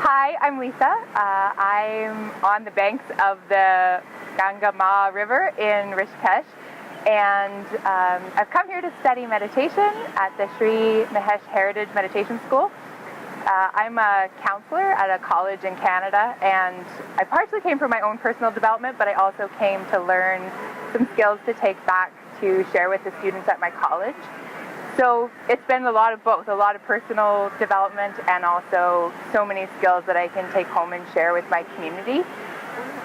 Hi, I'm Lisa. I'm on the banks of the Ganga River in Rishikesh, and I've come here to study meditation at the Shree Mahesh Heritage Meditation School. I'm a counselor at a college in Canada, and I partially came for my own personal development, but I also came to learn some skills to take back to share with the students at my college. So it's been a lot of both, a lot of personal development and also so many skills that I can take home and share with my community.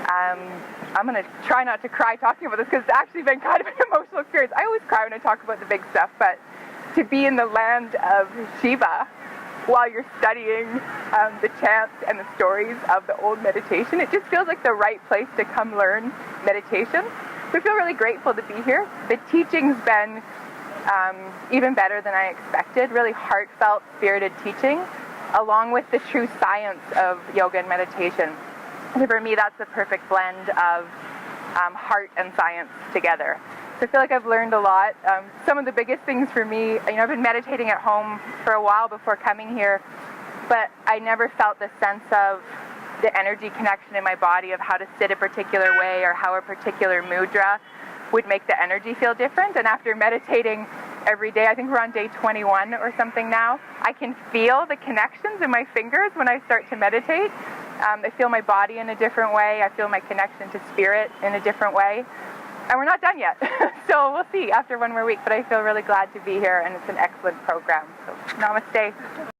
I'm going to try not to cry talking about this because it's actually been kind of an emotional experience. I always cry when I talk about the big stuff, but to be in the land of Shiva while you're studying the chants and the stories of the old meditation, it just feels like the right place to come learn meditation. So I feel really grateful to be here. The teaching's been even better than I expected, really heartfelt, spirited teaching, along with the true science of yoga and meditation. And for me, that's the perfect blend of heart and science together. So I feel like I've learned a lot. Some of the biggest things for me, I've been meditating at home for a while before coming here, but I never felt the sense of the energy connection in my body of how to sit a particular way or how a particular mudra would make the energy feel different. And after meditating every day, I think we're on day 21 or something now, I can feel the connections in my fingers when I start to meditate. I feel my body in a different way. I feel my connection to spirit in a different way. And we're not done yet. So we'll see after one more week, but I feel really glad to be here, and it's an excellent program. So namaste.